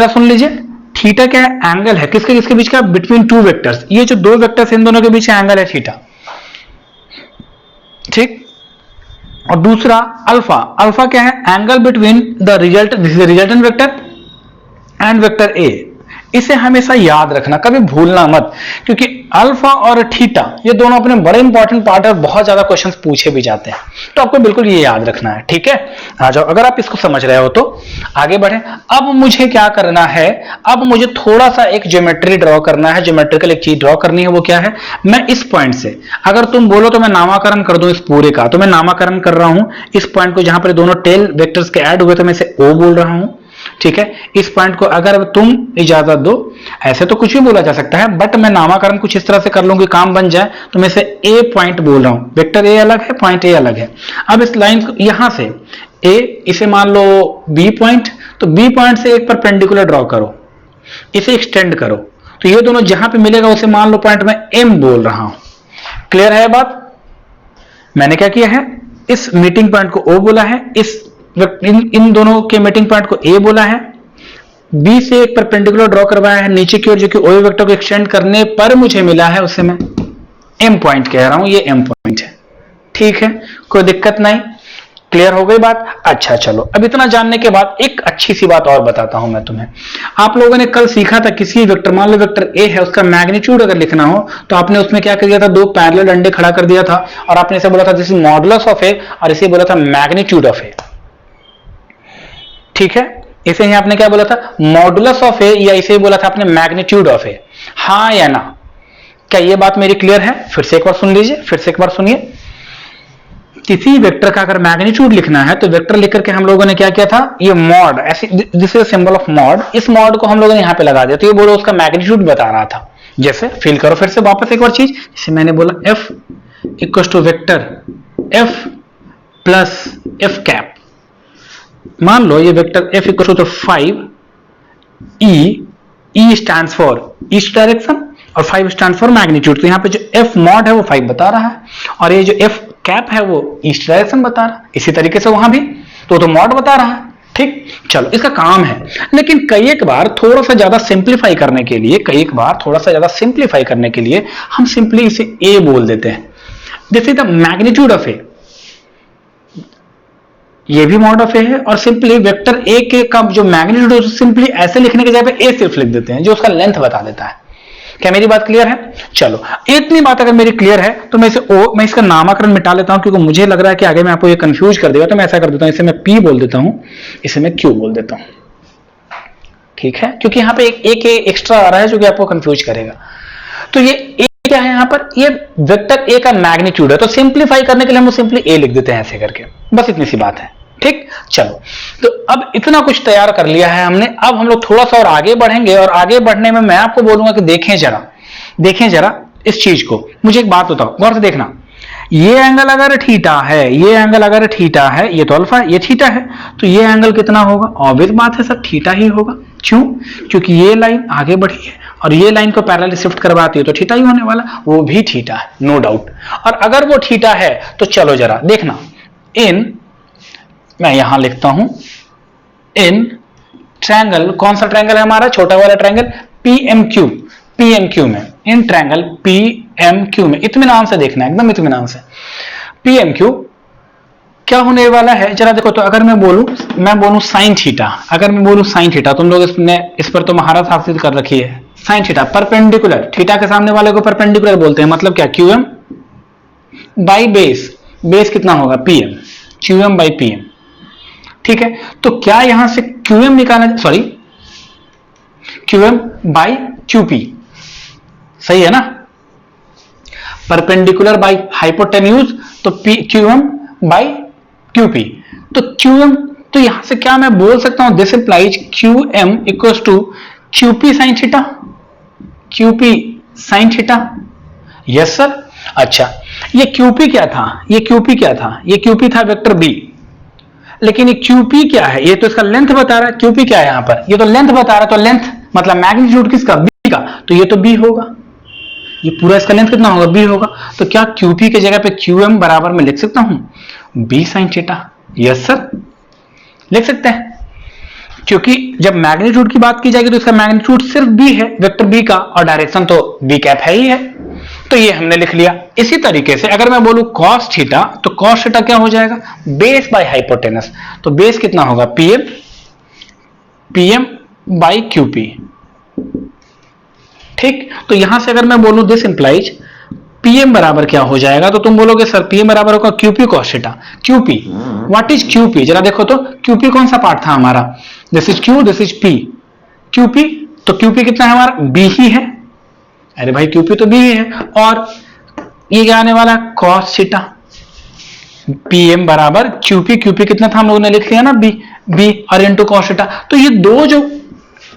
सुन लीजिए, थीटा क्या है, एंगल है, किसके किसके बीच का, बिटवीन टू वेक्टर्स। ये जो दो वेक्टर्स इन दोनों के बीच का एंगल है थीटा, ठीक। और दूसरा अल्फा क्या है, angle between the resultant vector and vector A. इसे हमेशा याद रखना, कभी भूलना मत, क्योंकि अल्फा और थीटा ये दोनों अपने बड़े इंपॉर्टेंट पार्ट है और बहुत ज्यादा क्वेश्चंस पूछे भी जाते हैं, तो आपको बिल्कुल ये याद रखना है, ठीक है। आ जाओ, अगर आप इसको समझ रहे हो तो आगे बढ़े। अब मुझे क्या करना है, अब मुझे थोड़ा सा एक ज्योमेट्री ड्रॉ करना है, ज्योमेट्रिकल एक चीज ड्रॉ करनी है। वो क्या है, मैं इस पॉइंट से, अगर तुम बोलो तो मैं नामाकरण कर दूं इस पूरे का, तो मैं नामाकरण कर रहा हूं इस पॉइंट को, जहां पर दोनों टेल वेक्टर्स के ऐड हुए तो मैं इसे ओ बोल रहा हूं, ठीक है। इस पॉइंट को अगर तुम इजाजत दो, ऐसे तो कुछ भी बोला जा सकता है, बट मैं नामाकरण कुछ इस तरह से कर लूं कि काम बन जाए, तो मैं इसे ए पॉइंट बोल रहा हूं। वेक्टर ए अलग है, पॉइंट ए अलग है। अब इस लाइन को यहां से ए, इसे मान लो बी पॉइंट, तो बी पॉइंट से एक परपेंडिकुलर ड्रॉ करो, इसे एक्सटेंड करो, तो ये दोनों जहां पे मिलेगा उसे मान लो पॉइंट मैं एम बोल रहा हूं। क्लियर है बात। मैंने क्या किया है, इस मीटिंग पॉइंट को ओ बोला है, इन दोनों के मीटिंग पॉइंट को ए बोला है, बी से एक परपेंडिकुलर ड्रॉ करवाया है नीचे की ओर, जो कि ओ वेक्टर को एक्सटेंड करने पर मुझे मिला है, उसे मैं एम पॉइंट कह रहा हूं, ये एम पॉइंट है, ठीक है, कोई दिक्कत नहीं। क्लियर हो गई बात। अच्छा चलो, अब इतना जानने के बाद एक अच्छी सी बात और बताता हूं मैं तुम्हें। आप लोगों ने कल सीखा था किसी वेक्टर, मान लो वेक्टर ए है, उसका मैग्नीट्यूड अगर लिखना हो तो आपने उसमें क्या कर दिया था, दो पैरेलल डंडे खड़ा कर दिया था और आपने इसे बोला था दिस इज मॉडुलस ऑफ ए, और इसे बोला था मैग्नीट्यूड ऑफ ए, ठीक है। इसे ही आपने क्या बोला था, मॉडुलस ऑफ ए, या इसे बोला था आपने मैग्नीट्यूड ऑफ ए, हाँ या ना। क्या ये बात मेरी क्लियर है? फिर से एक बार सुन लीजिए, फिर से एक बार सुनिए। किसी वेक्टर का अगर मैग्नीट्यूड लिखना है तो वेक्टर लिख करके हम लोगों ने क्या किया था, ये मॉड, ऐसे this is symbol of mod, इस मॉड को हम लोगों ने यहां पे लगा दिया, तो ये बोलो उसका मैग्नीट्यूड बता रहा था। जैसे फील करो फिर से वापस एक और चीज, जैसे मैंने बोला F equal to vector F plus F cap, मान लो ये vector f equal to 5, e stands for east direction और 5 स्टैंड फॉर मैग्नीट्यूड, तो यहाँ पे जो f मॉड है वो 5 बता रहा है और ये जो f कैप है वो ईस्ट डायरेक्शन बता रहा है। इसी तरीके से वहां भी तो मॉड बता रहा है, ठीक। चलो इसका काम है, लेकिन कई एक बार थोड़ा सा ज्यादा सिंप्लीफाई करने के लिए, हम सिंपली इसे a बोल देते हैं। This is the magnitude of A, ये भी मॉड ऑफ ए है, और सिंपली वेक्टर ए के का जो मैग्नीट्यूड है सिंपली ऐसे लिखने के जगह पे ए सिर्फ लिख देते हैं, जो उसका लेंथ बता देता है। क्या मेरी बात क्लियर है? चलो इतनी बात अगर मेरी क्लियर है तो मैं इसका नामकरण मिटा लेता हूं, क्योंकि मुझे लग रहा है कि आगे मैं आपको ये कंफ्यूज कर देगा, तो मैं ऐसा कर देता हूं, इसे मैं पी बोल देता हूं, इसे मैं क्यू बोल देता हूं, ठीक है, क्योंकि यहां पे एक एक्स्ट्रा आ रहा है जो कि आपको कंफ्यूज करेगा। तो ये ए क्या है, यहां पर ये वेक्टर ए का मैग्नीट्यूड है, तो सिंप्लीफाई करने के लिए हम सिंपली ए लिख देते हैं ऐसे करके, बस इतनी सी बात है, ठीक। चलो तो अब इतना कुछ तैयार कर लिया है हमने, अब हम लोग थोड़ा सा और आगे बढ़ेंगे, और आगे बढ़ने में मैं आपको बोलूंगा कि देखें जरा इस चीज को। मुझे एक बात बताओ, गौर से देखना, ये एंगल अगर थीटा है, ये तो अल्फा, ये थीटा है, तो ये एंगल कितना होगा? ऑब्वियस बात है सर, थीटा ही होगा। क्यों? क्योंकि ये लाइन आगे बढ़ी है और ये लाइन को पैरेलल शिफ्ट करवाती है, तो थीटा ही होने वाला, वो भी थीटा है, नो डाउट। और अगर वो थीटा है तो चलो जरा देखना, मैं यहां लिखता हूं इन ट्रायंगल, कौन सा ट्रायंगल है हमारा, छोटा वाला ट्रायंगल पीएमक्यू में, इन ट्रायंगल पीएमक्यू में, इत्मीनान से देखना, एकदम इत्मीनान से। पीएमक्यू क्या होने वाला है जरा देखो, तो अगर मैं बोलूं साइन थीटा, तुम लोग इस पर तो महारत हासिल कर रखी है। साइन थीटा परपेंडिकुलर, थीटा के सामने वाले को परपेंडिकुलर बोलते हैं, मतलब क्या, क्यूएम बाई बेस कितना होगा, पीएम, क्यूएम बाई पीएम, ठीक है। तो क्या यहां से क्यूएम निकालना, सॉरी क्यूएम बाई क्यूपी, सही है ना, परपेंडिकुलर बाई हाइपोटेन्यूज, तो क्यूएम बाई क्यूपी, तो क्यूएम, तो यहां से क्या मैं बोल सकता हूं, this implies QM equals to QP sine theta, yes sir. अच्छा ये क्यूपी क्या था, ये क्यूपी था वेक्टर बी, लेकिन ये क्यूपी क्या है, ये तो इसका लेंथ बता रहा है, क्यूपी क्या है यहां पर, ये तो लेंथ बता रहा है, तो लेंथ मतलब मैग्नीट्यूड किसका, बी का, तो ये तो बी होगा, ये पूरा इसका लेंथ कितना होगा, बी होगा। तो क्या क्यूपी के जगह पे क्यूएम बराबर में लिख सकता हूं B sine theta, yes sir लिख सकते हैं, क्योंकि जब मैग्नीट्यूड की बात की जाएगी तो इसका मैग्नीट्यूड सिर्फ बी है, वेक्टर बी का, और डायरेक्शन तो बी कैप है ही है, तो ये हमने लिख लिया। इसी तरीके से अगर मैं बोलूं cos थीटा, तो cos थीटा क्या हो जाएगा, बेस बाय हाइपोटेनस, तो बेस कितना होगा, पीएम बाई क्यूपी, ठीक, तो यहां से अगर मैं बोलूं दिस इंप्लाइज पीएम बराबर क्या हो जाएगा, तो तुम बोलोगे सर पीएम बराबर होगा QP cos theta. QP, what is QP, जरा देखो तो क्यूपी कौन सा पार्ट था हमारा, this is Q, this is P, QP, तो क्यूपी कितना है हमारा, बी ही है, अरे भाई क्यूपी तो बी ही है, और ये क्या आने वाला है कॉस थीटा, पीएम बराबर क्यूपी, क्यूपी कितना था हम लोगों ने लिख लिया ना बी, बी और इंटू कॉस थीटा। तो ये दो जो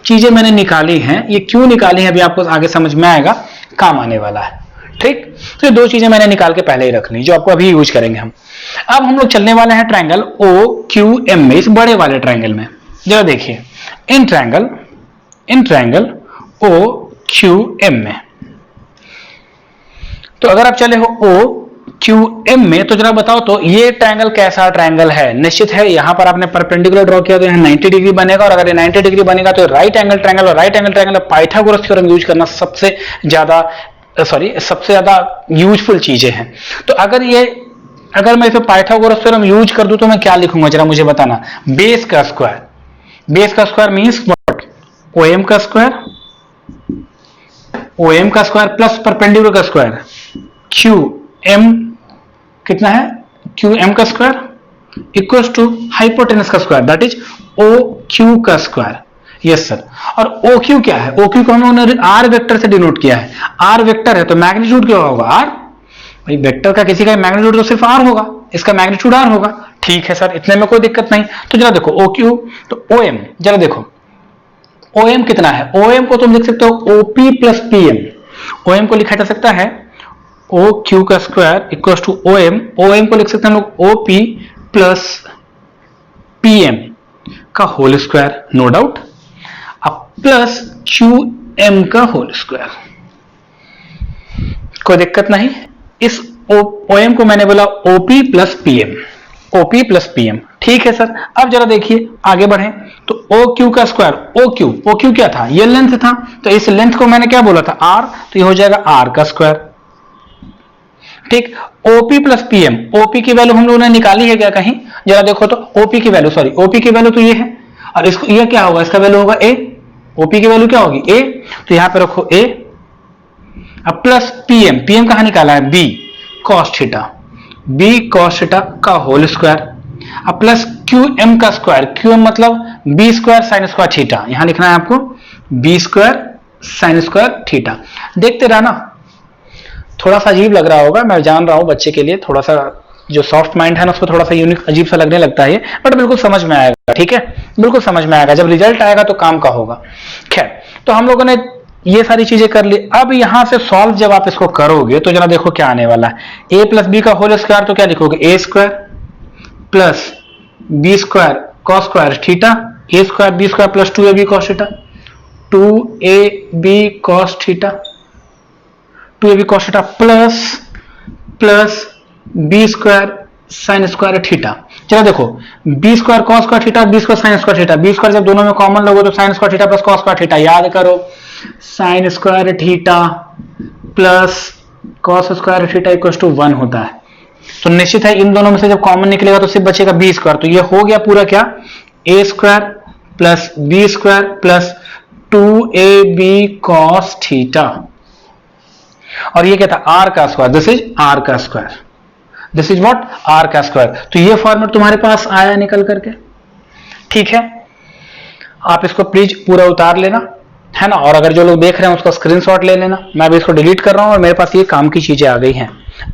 चीजें मैंने निकाली हैं, ये क्यों निकाली है अभी आपको आगे समझ में आएगा, काम आने वाला है। ठीक, तो ये दो चीजें मैंने निकाल के पहले ही रख ली जो आपको अभी यूज करेंगे हम। अब हम लोग चलने वाले हैं ट्रायंगल ओ क्यू एम में, इस बड़े वाले ट्रायंगल में। जरा देखिए इन ट्रायंगल ओ क्यू एम में, तो अगर आप चले हो ओ क्यू एम में, तो जरा बताओ तो ये ट्रायंगल कैसा ट्रायंगल है। निश्चित है यहां पर आपने परपेंडिकुलर ड्रॉ किया तो यहाँ 90 डिग्री बनेगा, और अगर ये 90 डिग्री बनेगा तो राइट एंगल ट्रायंगल, और right angle triangle Pythagoras theorem use करना सबसे ज्यादा यूजफुल चीजें हैं। तो अगर मैं इसे पाइथागोरस थ्योरम यूज कर दूं तो मैं क्या लिखूंगा जरा मुझे बताना, बेस का स्क्वायर मींस व्हाट, ओएम का स्क्वायर प्लस परपेंडिकुलर का स्क्वायर, क्यू एम कितना है, क्यू एम का स्क्वायर इक्वल्स टू हाइपोटेनस का square, that is O Q का स्क्वायर। यस सर, और ओ क्यू क्या है, ओ क्यू को हम लोगों ने आर वेक्टर से डिनोट किया है, आर वेक्टर है तो मैग्नीट्यूड क्या होगा आर, भाई वेक्टर का किसी का मैग्नीट्यूड तो सिर्फ आर होगा, इसका मैग्नीट्यूड आर होगा। ठीक है सर, इतने में कोई दिक्कत नहीं। तो जरा देखो ओ क्यू, तो ओ एम, जरा देखो ओ एम कितना है, ओ एम को तुम लिख सकते हो OP plus PM, O M को लिखा जा सकता है ओ क्यू का square equal to O M को लिख सकते हैं हम लोग ओपी प्लस पीएम का होल स्क्वायर, नो डाउट, अब प्लस क्यू एम का होल स्क्वायर, कोई दिक्कत नहीं। इस ओ एम को मैंने बोला ओपी प्लस पीएम, ठीक है सर। अब जरा देखिए आगे बढ़े, तो ओ क्यू का स्क्वायर, ओ क्यू क्या था, ये लेंथ था, तो इस लेंथ को मैंने क्या बोला था आर, तो ये हो जाएगा आर का स्क्वायर। ठीक, ओपी प्लस पीएम, ओपी की वैल्यू हम लोगों ने निकाली है क्या कहीं, जरा देखो तो ओपी की वैल्यू तो ये है, और इसको ये क्या होगा, इसका वैल्यू होगा ए, ओपी की वैल्यू क्या होगी ए, तो यहां पे रखो ए, अब प्लस पीएम कहां निकाला है बी कॉस थीटा का होल स्क्वायर, अब प्लस क्यू एम का स्क्वायर, क्यू एम मतलब B square sine square theta, यहां लिखना है आपको B square sine square theta. देखते रहना, थोड़ा सा अजीब लग रहा होगा, मैं जान रहा हूं बच्चे के लिए थोड़ा सा जो सॉफ्ट माइंड है ना उसको थोड़ा सा यूनिक अजीब सा लगने लगता है, बट बिल्कुल समझ में आएगा। ठीक है, बिल्कुल समझ में आएगा, जब रिजल्ट आएगा तो काम का होगा। खैर, तो हम लोगों ने ये सारी चीजें कर ली। अब यहां से सॉल्व जब आप इसको करोगे तो जरा देखो क्या आने वाला है, ए प्लस बी का होल स्क्वायर, तो क्या लिखोगे A square plus B square cos square theta, A square B square plus 2ab cos theta, 2ab cos theta, 2ab cos theta plus B square sine square theta. चलो देखो B square cos square theta, B square sine square theta, B square जब दोनों में common लोगे तो sine square theta plus cos square theta, याद करो sign square theta plus cos square theta equal to 1 होता है। तो निश्चित है इन दोनों में से जब कॉमन निकलेगा तो सिर्फ बचेगा बी स्क्वायर, तो ये हो गया पूरा क्या A square plus B square plus 2ab cos theta, और ये क्या था आर का स्क्वायर, दिस इज आर का square, this is what R का स्क्वायर। तो ये फॉर्मेट तुम्हारे पास आया निकल करके। ठीक है, आप इसको प्लीज पूरा उतार लेना है ना, और अगर जो लोग देख रहे हैं उसका स्क्रीनशॉट ले लेना। मैं अभी इसको डिलीट कर रहा हूं और मेरे पास ये काम की चीजें आ गई हैं।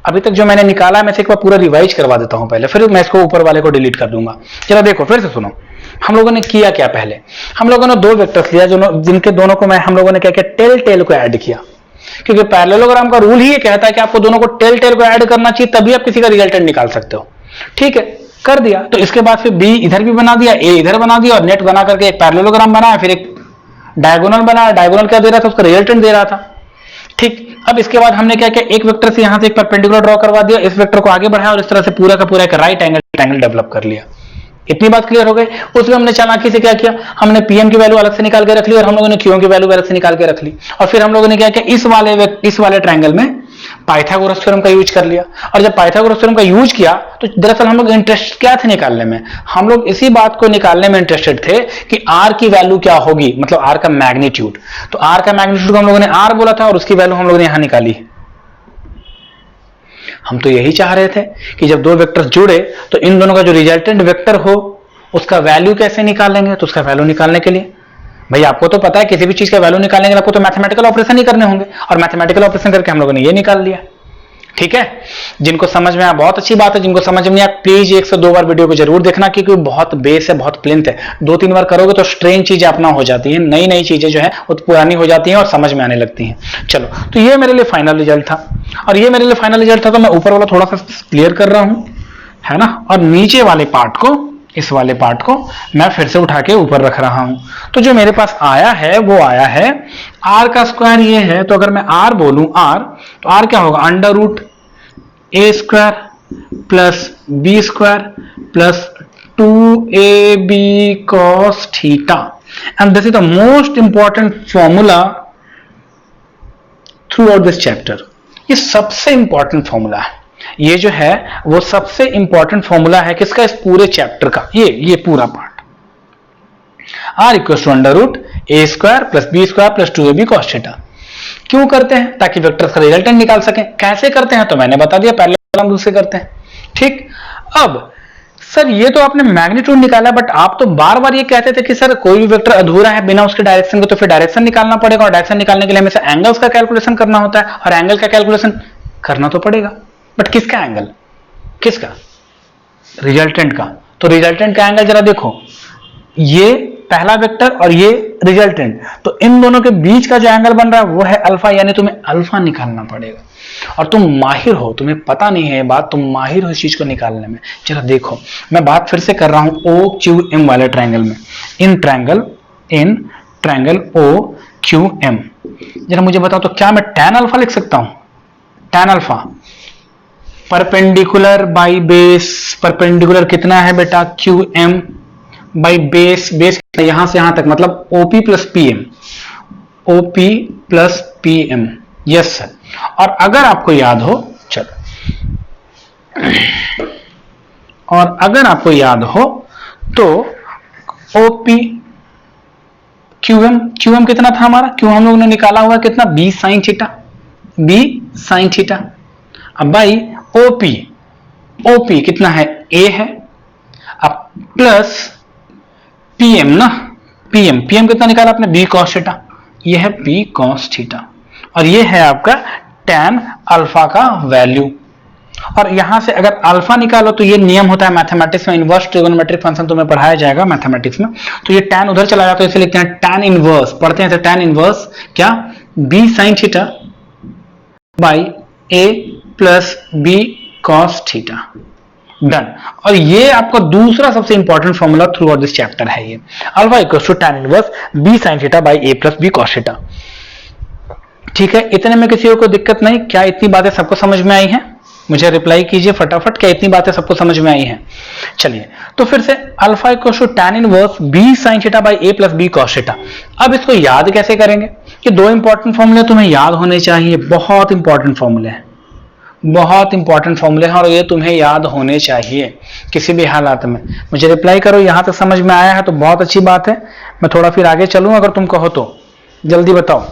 अभी तक जो मैंने निकाला है मैं एक बार पूरा रिवाइज करवा देता हूं पहले, फिर मैं इसको ऊपर वाले को डिलीट कर दूंगा। चलो देखो फिर से सुनो, हम लोगों ने किया क्या, पहले हम लोगों ने दो वेक्टर्स लिया जिनके दोनों को हम लोगों ने क्या किया, टेल को ऐड किया, क्योंकि पैरेललोग्राम का रूल ही ये कहता है कि आपको दोनों को टेल को ऐड करना चाहिए, तभी आप किसी का रिजल्टेंट निकाल सकते हो। ठीक है, कर दिया, तो इसके बाद फिर बी इधर भी बना दिया, ए इधर बना दिया, और नेट बना करके एक पैरेललोग्राम बनाया, फिर एक डायगोनल बनाया, डायगोनल क्या दे रहा था, उसका रिजल्टेंट दे रहा था। ठीक, अब इसके बाद हमने क्या किया, एक वेक्टर से यहां से एक परपेंडिकुलर ड्रॉ करवा दिया, इस वेक्टर को आगे बढ़ाया और इस तरह से पूरा का पूरा एक राइट एंगल डेवलप कर लिया। इतनी बात क्लियर हो गई। उसमें हमने चालाकी से क्या किया, हमने पीएम की वैल्यू अलग से निकाल के रख ली और हम लोगों ने क्यूएम की वैल्यू अलग से निकाल के रख ली, और फिर हम लोगों ने क्या किया, इस वाले ट्रायंगल में पाइथागोरस थ्योरम का यूज कर लिया। और जब पाइथागोरस थ्योरम का यूज किया तो दरअसल हम लोग इंटरेस्ट क्या थे निकालने में, हम लोग इसी बात को निकालने में इंटरेस्टेड थे कि आर की वैल्यू क्या होगी, मतलब आर का मैग्नीट्यूड। तो आर का मैग्नीट्यूड को हम लोगों ने आर बोला था और उसकी वैल्यू हम लोगों ने यहां निकाली। हम तो यही चाह रहे थे कि जब दो वेक्टर्स जुड़े तो इन दोनों का जो रिजल्टेंट वेक्टर हो उसका वैल्यू कैसे निकालेंगे। तो उसका वैल्यू निकालने के लिए भाई आपको तो पता है किसी भी चीज का वैल्यू निकालने के लिए आपको तो मैथमेटिकल ऑपरेशन ही करने होंगे, और मैथमेटिकल ऑपरेशन करके हम लोगों ने ये निकाल लिया। ठीक है, जिनको समझ में आया बहुत अच्छी बात है, जिनको समझ में नहीं आया प्लीज 1 से 2 बार वीडियो को जरूर देखना, क्योंकि बहुत बेस है, बहुत प्लिंथ है। 2-3 बार करोगे तो स्ट्रेंज चीजें अपना हो जाती है, नई नई चीजें जो है वो पुरानी हो जाती हैं और समझ में आने लगती हैं। चलो, तो ये मेरे लिए फाइनल रिजल्ट था, और ये मेरे लिए फाइनल रिजल्ट था तो मैं ऊपर वाला थोड़ा सा क्लियर कर रहा हूं, है ना, और नीचे वाले पार्ट को, इस वाले पार्ट को मैं फिर से उठा के ऊपर रख रहा हूं। तो जो मेरे पास आया है वो आया है आर का स्क्वायर ये है। तो अगर मैं आर बोलूं आर, तो आर क्या होगा, under root A square plus B square plus 2ab cos theta, and this is the most important formula throughout this chapter. ये सबसे इंपॉर्टेंट फॉर्मूला है, ये जो है वो सबसे इंपॉर्टेंट फॉर्मूला है किसका, इस पूरे चैप्टर का, ये पूरा part. R equal to under root A square plus B square plus 2ab cos theta. क्यों करते हैं, ताकि वेक्टर्स का रिजल्टेंट निकाल सकें। कैसे करते हैं तो मैंने बता दिया, पहले हम दूसरे करते हैं। ठीक, अब सर ये तो आपने मैग्नीट्यूड निकाला, बट आप तो बार बार ये कहते थे कि सर कोई भी वेक्टर अधूरा है बिना उसके डायरेक्शन के, तो फिर डायरेक्शन निकालना पड़ेगा, और डायरेक्शन निकालने के लिए हमेशा एंगल्स का कैलकुलेशन करना होता है, और एंगल का कैलकुलेशन करना तो पड़ेगा, बट किसका एंगल, किसका, रिजल्टेंट का। तो रिजल्टेंट का एंगल जरा देखो, ये पहला वेक्टर और ये रिजल्टेंट, तो इन दोनों के बीच का जो एंगल बन रहा है वो है अल्फा, यानी तुम्हें अल्फा निकालना पड़ेगा। और तुम माहिर हो, तुम्हें पता नहीं है ये बात, तुम माहिर हो इस चीज को निकालने में। चलो देखो, मैं बात फिर से कर रहा हूं ओ क्यू एम वाले ट्रायंगल में, in triangle O Q M. जरा मुझे बताओ तो क्या मैं tan अल्फा लिख सकता हूं, tan alpha perpendicular by base, perpendicular कितना है बेटा, Q M by base, base यहां से यहां तक, मतलब OP plus PM, OP plus PM, yes sir. और अगर आपको याद हो, चलो, और अगर आपको याद हो तो ओपी क्यूएम कितना था हमारा, क्यू हम लोगों ने निकाला हुआ कितना, B sine theta, B sine theta. अब भाई ओपी कितना है, ए है, अब प्लस पीएम ना, पीएम कितना निकाला आपने, बी कॉस थीटा, ये है बी कॉस थीटा, और ये है आपका tan अल्फा का वैल्यू। और यहां से अगर अल्फा निकालो तो ये नियम होता है मैथमेटिक्स में, इनवर्स ट्रिगोनोमेट्रिक फंक्शन तुम्हें पढ़ाया जाएगा मैथमेटिक्स में, तो ये tan उधर चला जाता है, इसे लिखते हैं tan इनवर्स, पढ़ते हैं tan इनवर्स क्या, b sin theta by a plus b cos theta, done. और ये आपका दूसरा सबसे important formula throughout this chapter है, ये alpha equals to tan inverse b sin theta by a plus b cos theta. ठीक है, इतने में किसी को दिक्कत नहीं, क्या इतनी बातें सबको समझ में आई हैं, मुझे रिप्लाई कीजिए फटाफट, क्या इतनी बातें सबको समझ में आई हैं। चलिए, तो फिर से alpha equals to tan inverse b sin theta by a plus b cos theta. अब इसको याद कैसे करेंगे, कि दो इंपॉर्टेंट फॉर्मूले तुम्हें याद होने चाहिए, बहुत इंपॉर्टेंट फॉर्मूले हैं, बहुत इंपॉर्टेंट फॉर्मूले हैं, और ये तुम्हें याद होने चाहिए किसी भी हालात में। मुझे रिप्लाई करो, यहां तक समझ में आया है तो बहुत अच्छी बात है, मैं थोड़ा फिर आगे चलूं अगर तुम कहो तो, जल्दी बताओ।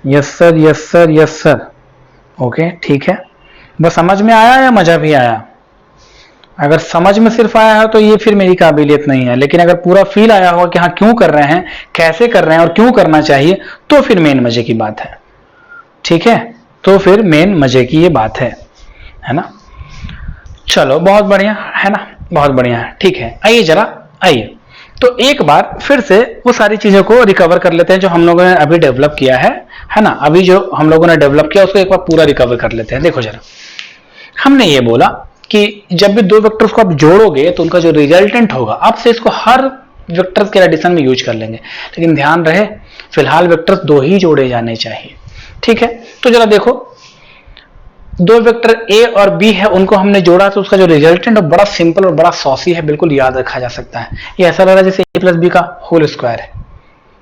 Yes sir, yes sir, yes sir, okay ठीक है। बस समझ में आया या मजा भी आया, अगर समझ में सिर्फ आया है तो ये फिर मेरी काबिलियत नहीं है, लेकिन अगर पूरा फील आया होगा कि हाँ क्यों कर रहे हैं, कैसे कर रहे हैं और क्यों करना चाहिए, तो फिर मेन मजे की बात है। ठीक है, तो फिर मेन मजे की ये बात है ना। चलो बहुत बढ़िया है ना, बहुत बढ़िया है, ठीक है। आइए जरा, आइए तो एक बार फिर से वो सारी चीजों को रिकवर कर लेते हैं जो हम लोगों ने अभी डेवलप किया है ना, अभी जो हम लोगों ने डेवलप किया उसको एक बार पूरा रिकवर कर लेते हैं। देखो जरा, हमने ये बोला कि जब भी दो वेक्टर्स को आप जोड़ोगे तो उनका जो रिजल्टेंट होगा, अब से इसको हर वेक्टर्स के एडिशन में यूज कर लेंगे, लेकिन ध्यान रहे फिलहाल वेक्टर्स दो ही जोड़े जाने चाहिए। ठीक है, तो जरा देखो, दो वेक्टर ए और बी है, उनको हमने जोड़ा तो उसका जो रिजल्टेंट बड़ा सिंपल और बड़ा सॉसी है, बिल्कुल याद रखा जा सकता है। ये ऐसा लग रहा है जैसे ए प्लस बी का होल स्क्वायर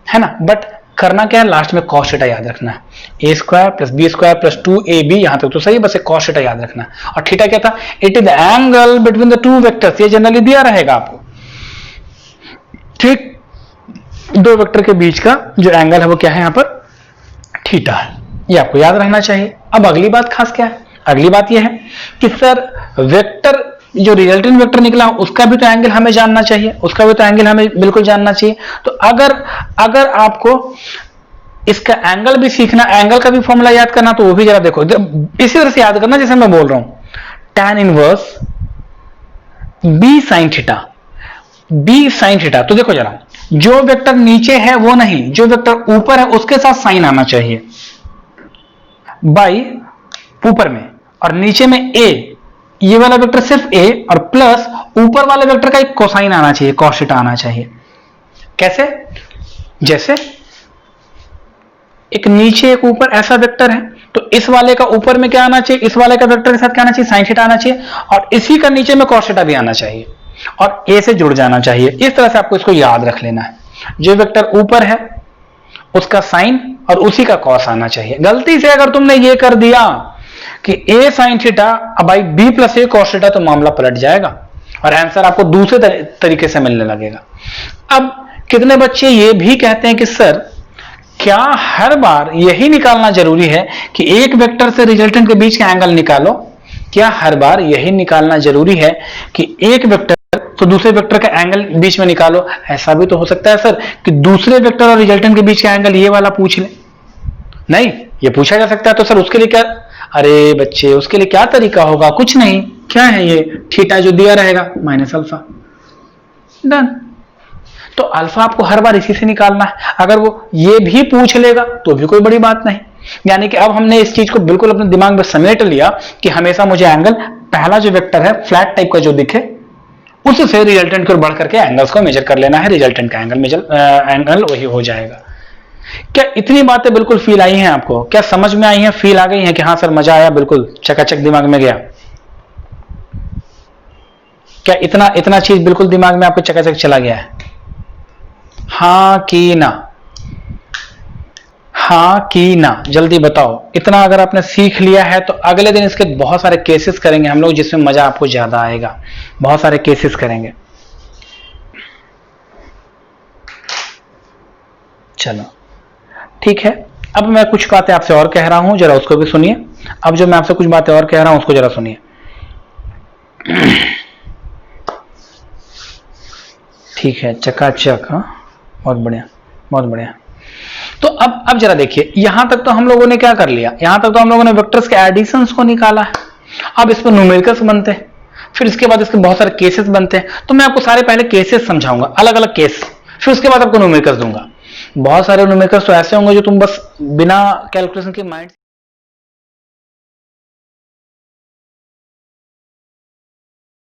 है ना, बट करना क्या है, लास्ट में cos थीटा याद रखना है, a square plus B square plus 2ab, यहां तक तो सही है, बस एक cos थीटा याद रखना है। और थीटा क्या था, it is the angle between the two vectors, ये जनरली दिया रहेगा आपको, ठीक, दो वेक्टर के बीच का जो एंगल है वो क्या है यहां पर, थीटा है, ये आपको याद रहना चाहिए। अब अगली बात खास क्या है, अगली बात ये है कि सर वेक्टर जो रिजल्टेंट वेक्टर निकला उसका भी तो एंगल हमें जानना चाहिए, उसका भी तो एंगल हमें बिल्कुल जानना चाहिए। तो अगर आपको इसका एंगल भी सीखना, एंगल का भी फॉर्मूला याद करना, तो वो भी जरा देखो, इसी तरह से याद करना जैसे मैं बोल रहा हूं, tan inverse b sin theta, b sin theta. तो देखो जरा, जो वेक्टर नीचे है वो नहीं, जो वेक्टर ऊपर है उसके साथ साइन आना चाहिए, बाई ऊपर में, और नीचे में a, ये वाला वेक्टर सिर्फ a, और प्लस ऊपर वाले वेक्टर का एक कोसाइन आना चाहिए, cos थीटा आना चाहिए। कैसे, जैसे एक नीचे एक ऊपर ऐसा वेक्टर है, तो इस वाले का ऊपर में क्या आना चाहिए, इस वाले का वेक्टर के साथ क्या आना चाहिए, साइन थीटा आना चाहिए, और इसी का नीचे में cos थीटा भी आना चाहिए, और a से जुड़ जाना चाहिए। इस तरह से आपको इसको याद रख लेना है, जो वेक्टर ऊपर है उसका साइन और उसी का cos आना चाहिए। गलती से अगर तुमने ये कर दिया कि a sin theta by b plus a cos theta, तो मामला पलट जाएगा और आंसर आपको दूसरे तरीके से मिलने लगेगा। अब कितने बच्चे ये भी कहते हैं कि सर क्या हर बार यही निकालना जरूरी है कि एक वेक्टर से रिजल्टेंट के बीच का एंगल निकालो, क्या हर बार यही निकालना जरूरी है कि एक वेक्टर तो दूसरे वेक्टर का एंगल बीच में निकालो? ऐसा भी तो हो सकता है सर कि दूसरे वेक्टर और रिजल्टेंट के बीच का एंगल ये वाला पूछ ले। नहीं, ये पूछा जा सकता है, तो सर उसके लिए क्या, अरे बच्चे उसके लिए क्या तरीका होगा, कुछ नहीं, क्या है ये थीटा जो दिया रहेगा माइनस अल्फा, डन। तो अल्फा आपको हर बार इसी से निकालना है। अगर वो ये भी पूछ लेगा तो भी कोई बड़ी बात नहीं, यानी कि अब हमने इस चीज को बिल्कुल अपने दिमाग में समेट लिया कि हमेशा मुझे एंगल, पहला जो वेक्टर है फ्लैट टाइप का जो दिखे उससे रिजल्टेंट को बढ़ करके एंगल्स को मेजर कर लेना है, रिजल्टेंट का एंगल वही हो जाएगा। क्या इतनी बातें बिल्कुल फील आई हैं आपको? क्या समझ में आई हैं, फील आ गई हैं कि हाँ सर मजा आया, बिल्कुल चकाचक दिमाग में गया? क्या इतना चीज बिल्कुल दिमाग में आपको चकाचक चला गया है? हाँ कि ना, हाँ कि ना, जल्दी बताओ। इतना अगर आपने सीख लिया है तो अगले दिन इसके बहुत सारे केसेस करेंगे हम लोग, जिसमें मजा आपको ज्यादा आएगा। बहुत सारे केसेस करेंगे। चलो ठीक है, अब मैं कुछ बातें आपसे और कह रहा हूं, जरा उसको भी सुनिए। अब जो मैं आपसे कुछ बातें और कह रहा हूं उसको जरा सुनिए। ठीक है, चकाचक, हाँ बहुत बढ़िया, बहुत बढ़िया। तो अब जरा देखिए, यहां तक तो हम लोगों ने क्या कर लिया, यहां तक तो हम लोगों ने वेक्टर्स के एडिशंस को निकाला है। अब इस पर न्यूमेरिकल्स बनते हैं, फिर इसके बाद इसके बहुत सारे केसेस बनते हैं। तो मैं आपको सारे पहले केसेस समझाऊंगा, अलग अलग केस, फिर उसके बाद आपको न्यूमेरिकल्स दूंगा। बहुत सारे न्यूमेरिकल्स तो ऐसे होंगे जो तुम बस बिना कैलकुलेशन के माइंड